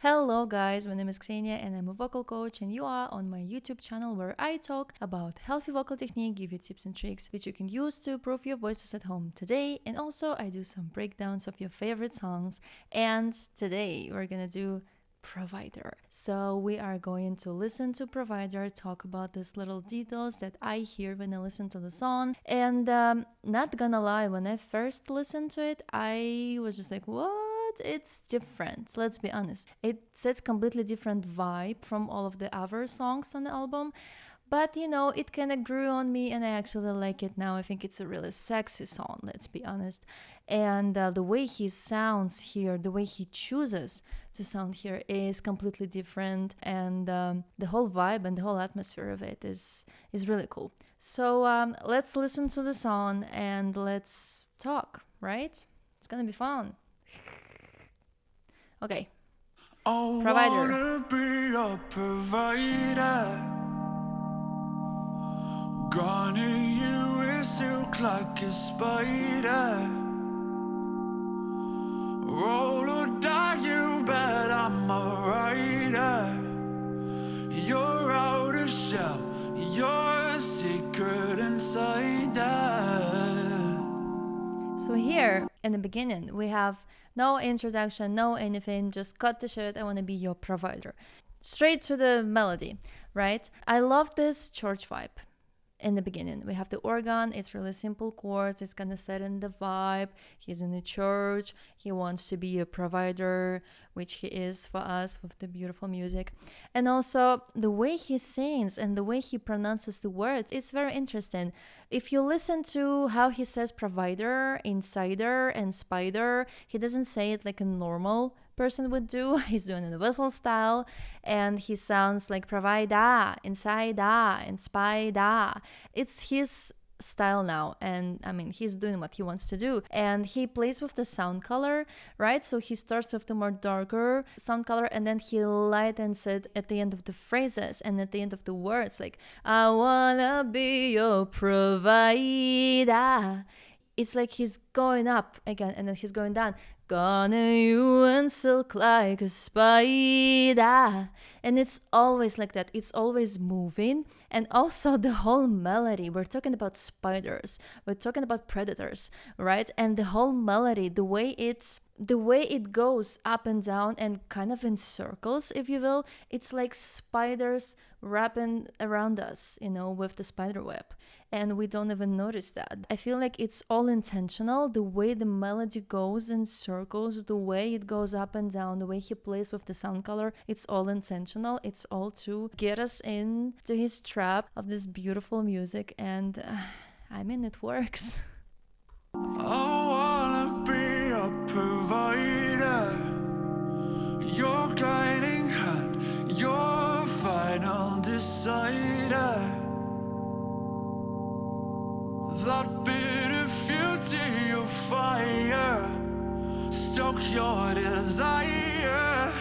Hello guys, my name is Ksenia and I'm a vocal coach and you are on my YouTube channel where I talk about healthy vocal technique, give you tips and tricks which you can use to improve your voices at home today, and also I do some breakdowns of your favorite songs. And today we're gonna do Provider. So we are going to listen to Provider, talk about these little details that I hear when I listen to the song. And not gonna lie, when I first listened to it, I was just like, what? It's different. Let's be honest. It sets completely different vibe from all of the other songs on the album. But it kind of grew on me and I actually like it now. I think it's a really sexy song, let's be honest. And the way he sounds here, the way he chooses to sound here is completely different. And the whole vibe and the whole atmosphere of it is really cool. So let's listen to the song and let's talk, right? It's gonna be fun. Okay. Provider. I wanna be a provider. Gonna you with silk like a spider. Roll or die, you bet I'm a rider. You're out of shell, you're a secret insider. So here in the beginning we have no introduction, no anything, just cut the shit, I want to be your provider. Straight to the melody, right? I love this church vibe. In the beginning we have the organ, it's really simple chords, it's gonna set in the vibe. He's in the church, he wants to be a provider, which he is for us with the beautiful music. And also the way he sings and the way he pronounces the words, it's very interesting. If you listen to how he says provider, insider and spider, he doesn't say it like a normal person would do. He's doing it in a whistle style and he sounds like provider, insider and spider. It's his style now, and I mean he's doing what he wants to do, and he plays with the sound color, right? So he starts with the more darker sound color and then he lightens it at the end of the phrases and at the end of the words, like I wanna be your provider. It's like he's going up again and then he's going down. Gonna you and silk like a spider. And it's always like that. It's always moving. And also the whole melody. We're talking about spiders. We're talking about predators, right? And the whole melody, the way it goes up and down and kind of in circles, if you will, it's like spiders wrapping around us, with the spider web. And we don't even notice that. I feel like it's all intentional. The way the melody goes in circles, the way it goes up and down, the way he plays with the sound color, it's all intentional. It's all to get us into his trap of this beautiful music. And I mean, it works. I wanna be a provider. Your guiding hand, your final decider. That bit of fuel to your fire, stoke your desire.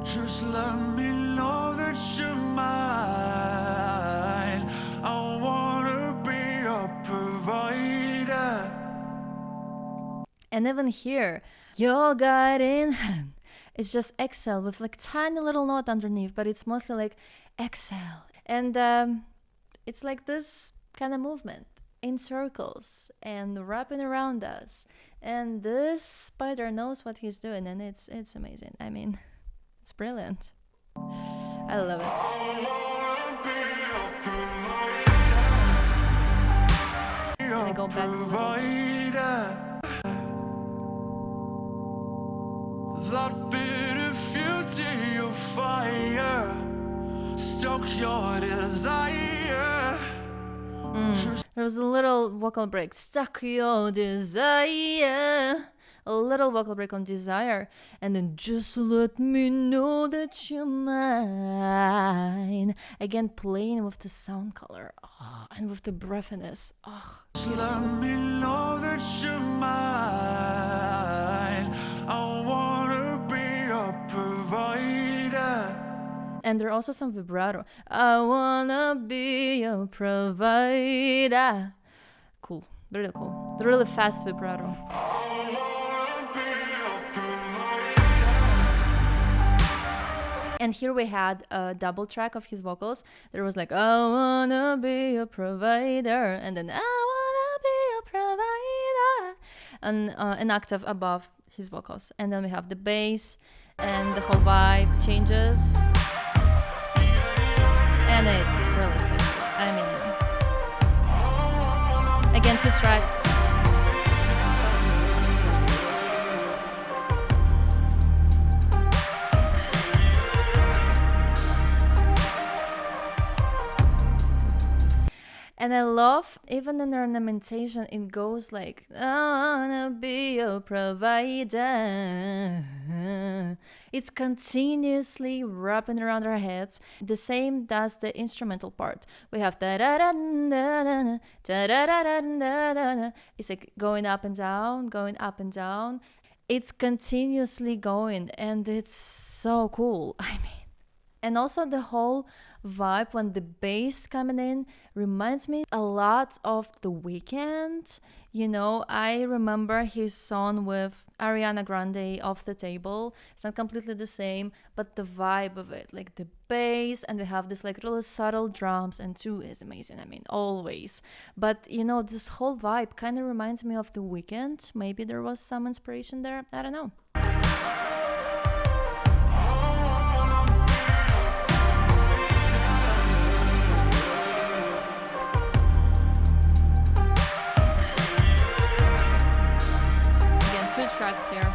Just let me know that you're mine. I wanna be a provider. And even here, your guiding hand. It's just exhale with like tiny little note underneath, but it's mostly like exhale. And it's like this kind of movement in circles and wrapping around us. And this spider knows what he's doing, and it's amazing. I mean, it's brilliant. I love it. And I go back a little bit. That bit of fuel to your fire, stoke your desire. There was a little vocal break. Stuck your desire. A little vocal break on desire. And then just let me know that you're mine. Again, playing with the sound color. And with the breathiness. Just let me know that you're mine. I wanna be a provider. And there are also some vibrato. I wanna be your provider. Cool, really cool. The really fast vibrato. And here we had a double track of his vocals. There was like, I wanna be a provider, and then I wanna be a provider, and an octave above his vocals. And then we have the bass, and the whole vibe changes, and it's really sexy. I mean, again, 2 tracks. And I love, even in the ornamentation, it goes like, I wanna be your provider. It's continuously wrapping around our heads. The same does the instrumental part. We have da-da-da-da-da-da, da-da-da-da-da-da. It's like going up and down, going up and down. It's continuously going, and it's so cool. I mean, and also the whole vibe when the bass coming in reminds me a lot of The Weeknd. You know, I remember his song with Ariana Grande, Off the Table. It's not completely the same, but the vibe of it, like the bass, and we have this like really subtle drums, and 2 is amazing. I mean, always. But you know, this whole vibe kind of reminds me of The Weeknd. Maybe there was some inspiration there. I don't know. Again, 2 tracks here.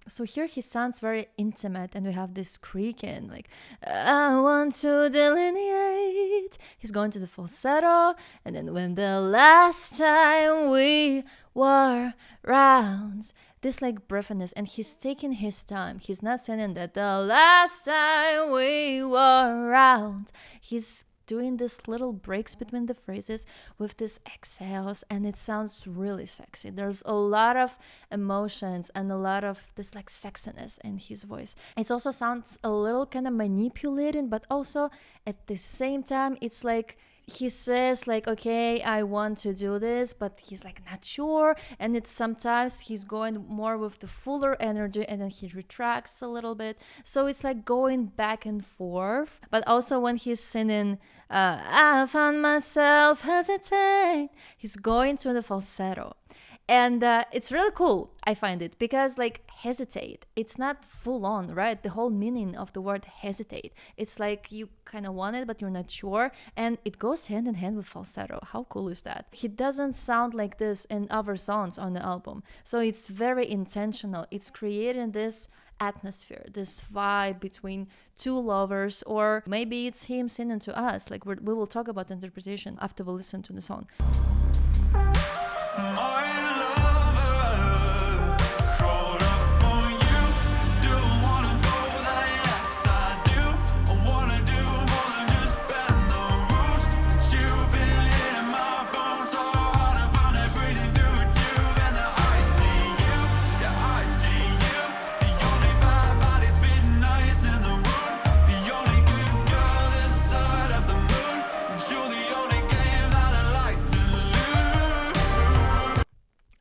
So here he sounds very intimate, and we have this creaking, like, I want to delineate. He's going to the falsetto, and then when the last time we were round, this like breathiness, and he's taking his time. He's not saying that the last time we were round. He's doing these little breaks between the phrases with these exhales, and it sounds really sexy. There's a lot of emotions and a lot of this like sexiness in his voice. It also sounds a little kind of manipulating, but also at the same time it's like he says like, okay, I want to do this, but he's like not sure, and it's sometimes he's going more with the fuller energy, and then he retracts a little bit, so it's like going back and forth. But also when he's singing I found myself hesitate, he's going to the falsetto, and it's really cool, I find it, because like hesitate, it's not full on, right? The whole meaning of the word hesitate, it's like you kind of want it but you're not sure, and it goes hand in hand with falsetto. How cool is that? He doesn't sound like this in other songs on the album, so it's very intentional. It's creating this atmosphere, this vibe between 2 lovers, or maybe it's him singing to us. Like we will talk about the interpretation after we listen to the song.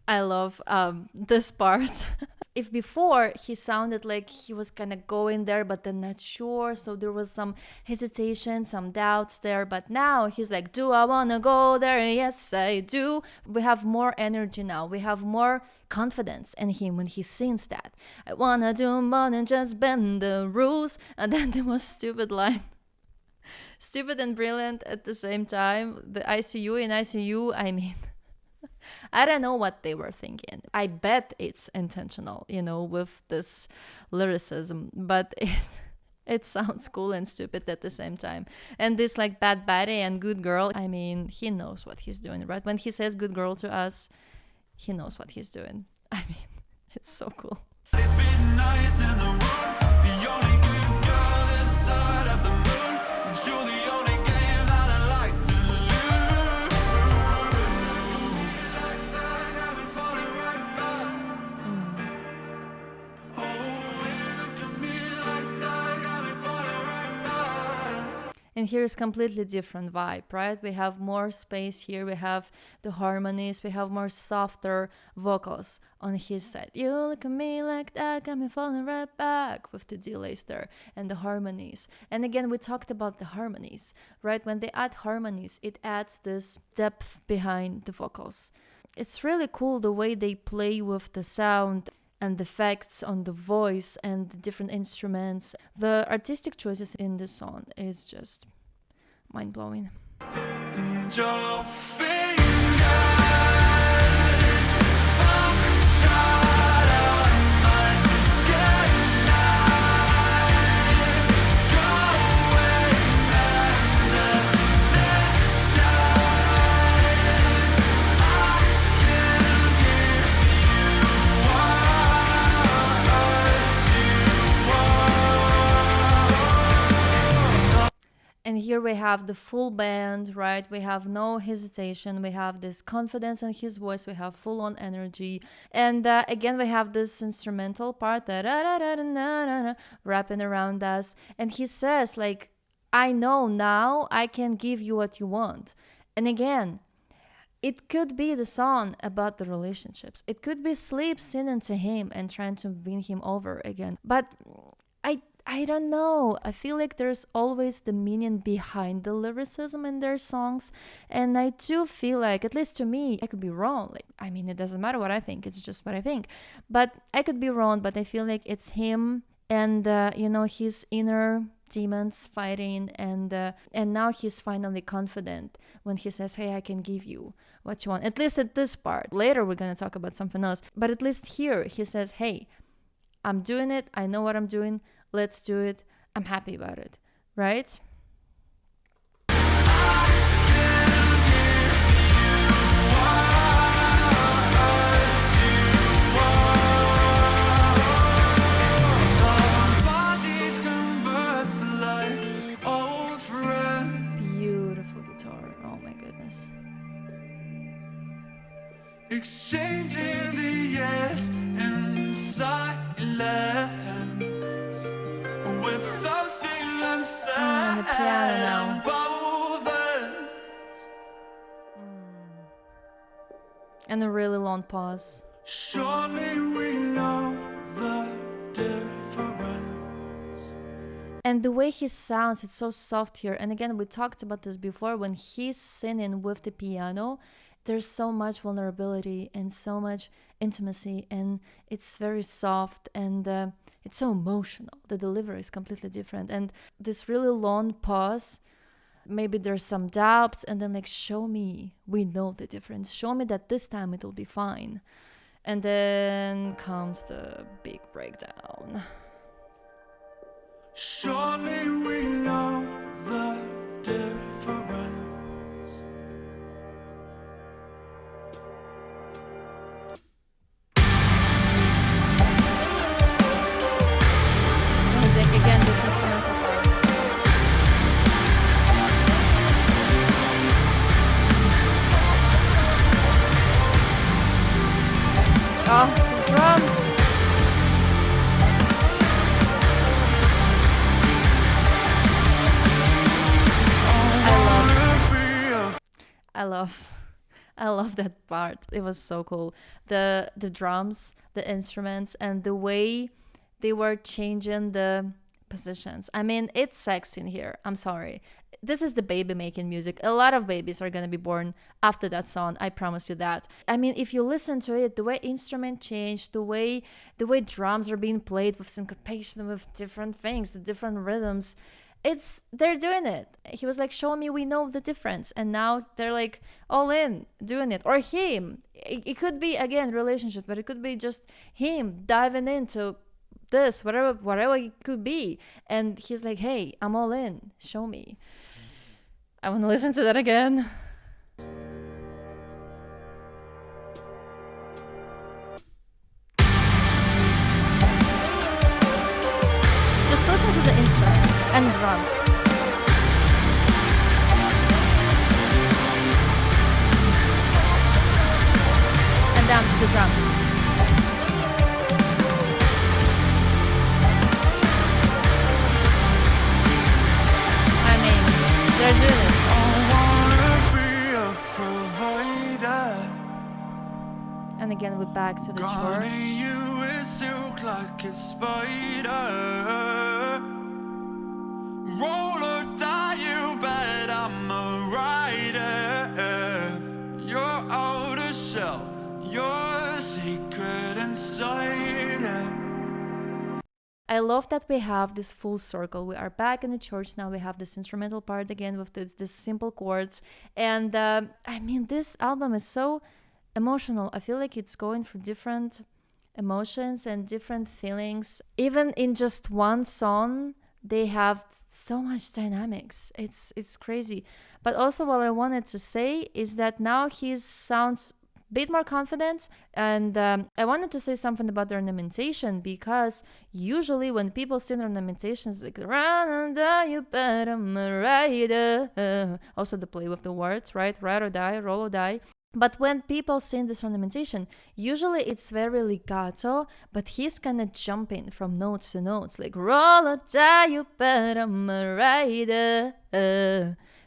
I love this part. If before he sounded like he was kind of going there but then not sure, so there was some hesitation, some doubts there, but now he's like, do I want to go there? Yes, I do. We have more energy now. We have more confidence in him when he sings that. I want to do more than just bend the rules. And then there was stupid line. Stupid and brilliant at the same time. The ICU in ICU, I mean... I don't know what they were thinking. I bet it's intentional, you know, with this lyricism, but it sounds cool and stupid at the same time. And this like bad baddie and good girl, I mean, he knows what he's doing, right? When he says good girl to us, he knows what he's doing. I mean, it's so cool. It's been nice in the room, the only good girl this side of the And here is completely different vibe, right? We have more space here, we have the harmonies, we have more softer vocals on his side. You look at me like that, got me falling right back, with the delays there and the harmonies. And again, we talked about the harmonies, right? When they add harmonies, it adds this depth behind the vocals. It's really cool the way they play with the sound and the effects on the voice and the different instruments. The artistic choices in this song is just mind-blowing. And your fingers focus on my skyline. Go away and next time I can give you what you want. And here we have the full band, right? We have no hesitation. We have this confidence in his voice. We have full on energy. And again, we have this instrumental part, wrapping around us. And he says, like, I know now I can give you what you want. And again, it could be the song about the relationships. It could be Sleep singing to him and trying to win him over again. But I don't know. I feel like there's always the meaning behind the lyricism in their songs. And I do feel like, at least to me, I could be wrong. Like, I mean, it doesn't matter what I think. It's just what I think. But I could be wrong, but I feel like it's him and, his inner demons fighting. And now he's finally confident when he says, hey, I can give you what you want. At least at this part. Later, we're going to talk about something else. But at least here, he says, hey, I'm doing it. I know what I'm doing. Let's do it. I'm happy about it, right? Beautiful guitar. Oh my goodness. Exchanging the yes and silence with something unsaid. The piano now. Both ends. And a really long pause. Surely we know the difference. And the way he sounds, it's so soft here. And again, we talked about this before. When he's singing with the piano, there's so much vulnerability and so much intimacy, and it's very soft, and it's so emotional. The delivery is completely different. And this really long pause, maybe there's some doubts, and then like, show me, we know the difference. Show me that this time it'll be fine. And then comes the big breakdown. Surely we know the difference. Again, this instrumental part. Oh, the drums. I love that part. It was so cool. The drums, the instruments, and the way they were changing the positions. I mean, it's sex in here. I'm sorry. This is the baby making music. A lot of babies are going to be born after that song. I promise you that. I mean, if you listen to it, the way instrument change, the way drums are being played with syncopation, with different things, the different rhythms, they're doing it. He was like, show me, we know the difference. And now they're like all in doing it. Or him. It could be, again, relationship, but it could be just him diving into this, whatever it could be. And he's like, hey, I'm all in. Show me. I want to listen to that again. Just listen to the instruments and drums. And then the drums. I mean, again we're back to the Gonna church. you with silk like a spider. Roll or die, you bet I'm a rider. Your outer shell, your secret inside. I love that we have this full circle. We are back in the church now. We have this instrumental part again with this simple chords. And I mean, this album is so emotional. I feel like it's going through different emotions and different feelings. Even in just one song, they have so much dynamics. It's crazy. But also what I wanted to say is that now he sounds bit more confident, and I wanted to say something about the ornamentation, because usually when people sing ornamentations, like run and die, you better ride. Also the play with the words, right? Ride or die, roll or die. But when people sing this ornamentation, usually it's very legato, but he's kind of jumping from notes to notes, like roll or die, you better ride.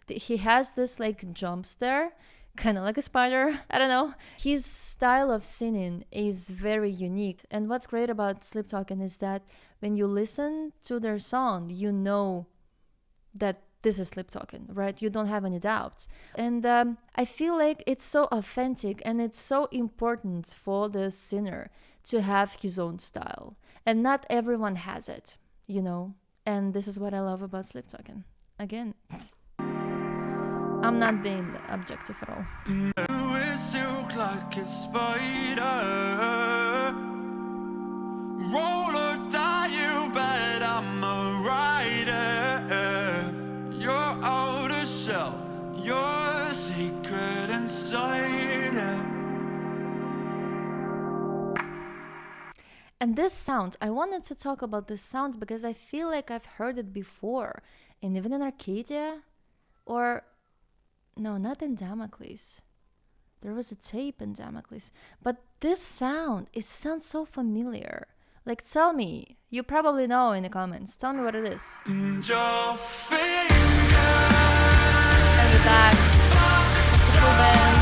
He has this like jumps there, kind of like a spider. I don't know. His style of singing is very unique. And what's great about Sleep Talking is that when you listen to their song, you know that this is Sleep Talking, right? You don't have any doubts. And I feel like it's so authentic, and it's so important for the singer to have his own style. And not everyone has it, you know? And this is what I love about Sleep Talking. Again, I'm not being objective at all. With silk like a spider. Roll or die, you bet I'm a rider. Your outer shell, your secret inside. And this sound, I wanted to talk about this sound because I feel like I've heard it before, and even in Arcadia, or no, not in Damocles. There was a tape in Damocles. But this sound, it sounds so familiar. Like, tell me. You probably know in the comments. Tell me what it is. And your fingers. And we're back. The full band.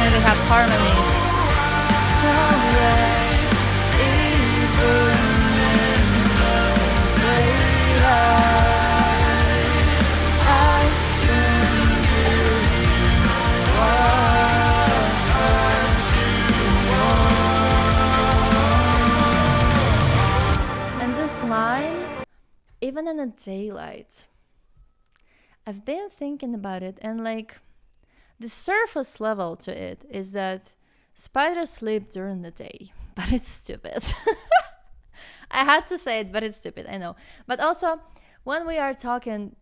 And we have harmonies. And this line, even in the daylight, I've been thinking about it, and like, the surface level to it is that spiders sleep during the day, but it's stupid. I had to say it, but it's stupid, I know. But also, when we are talking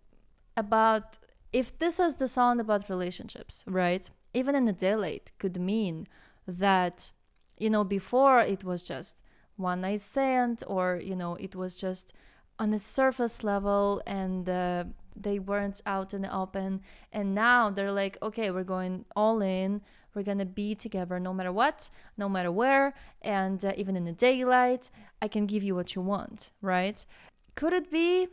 about, if this is the song about relationships, right? Even in the daylight could mean that, you know, before it was just one night stand, or, you know, it was just on the surface level, and they weren't out in the open, and now they're like, okay, we're going all in, we're gonna be together no matter what, no matter where, and even in the daylight, I can give you what you want, right? Could it be?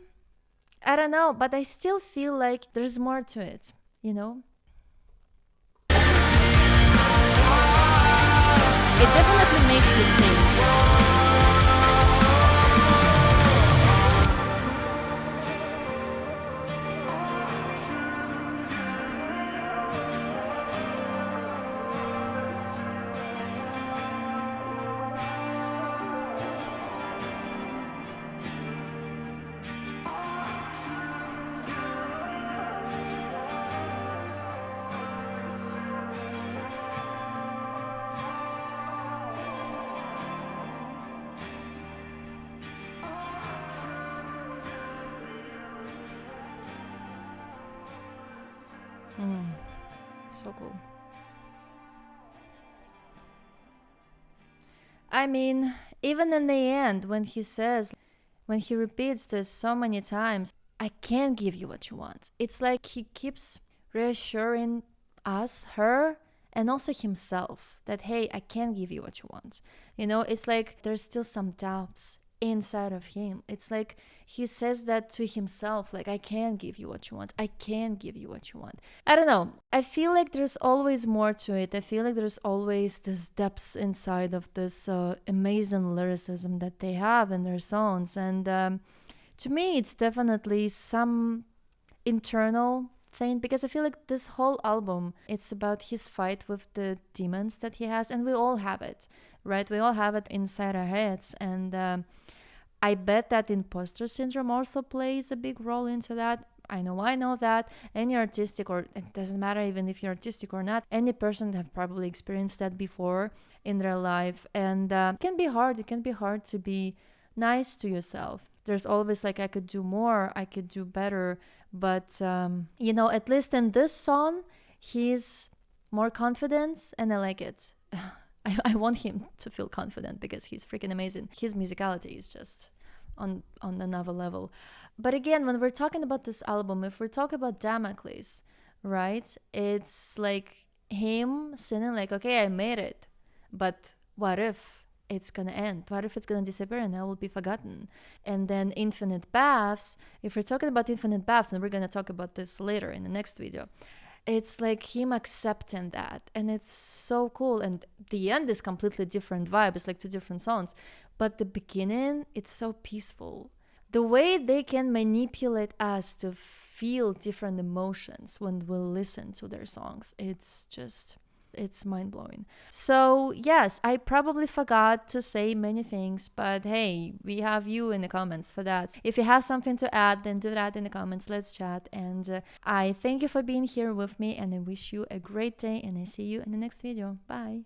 I don't know, but I still feel like there's more to it, you know? It definitely makes you think. So cool. I mean, even in the end, when he repeats this so many times, I can't give you what you want. It's like he keeps reassuring us, her, and also himself that, hey, I can't give you what you want. It's like there's still some doubts inside of him. It's like he says that to himself, like, I can't give you what you want. I can't give you what you want. I don't know. I feel like there's always more to it. I feel like there's always this depths inside of this amazing lyricism that they have in their songs. And to me, it's definitely some internal thing, because I feel like this whole album, it's about his fight with the demons that he has, and we all have it, right? We all have it inside our heads. And I bet that imposter syndrome also plays a big role into that. I know that any artistic, or it doesn't matter even if you're artistic or not, any person have probably experienced that before in their life. And it can be hard to be nice to yourself. There's always like, I could do more, I could do better. But at least in this song, he's more confident, and I like it. I want him to feel confident because he's freaking amazing. His musicality is just on another level. But again, when we're talking about this album, if we talk about Damocles, right, it's like him singing like, okay, I made it, but what if it's gonna end? What if it's gonna disappear and I will be forgotten? And then Infinite Baths, if we're talking about Infinite Baths, and we're gonna talk about this later in the next video, it's like him accepting that, and it's so cool. And the end is completely different vibe. It's like two different songs, but the beginning, it's so peaceful. The way they can manipulate us to feel different emotions when we listen to their songs, it's mind-blowing. So yes, I probably forgot to say many things, but hey, we have you in the comments for that. If you have something to add, then do that in the comments. Let's chat. And I thank you for being here with me, and I wish you a great day, and I see you in the next video. Bye.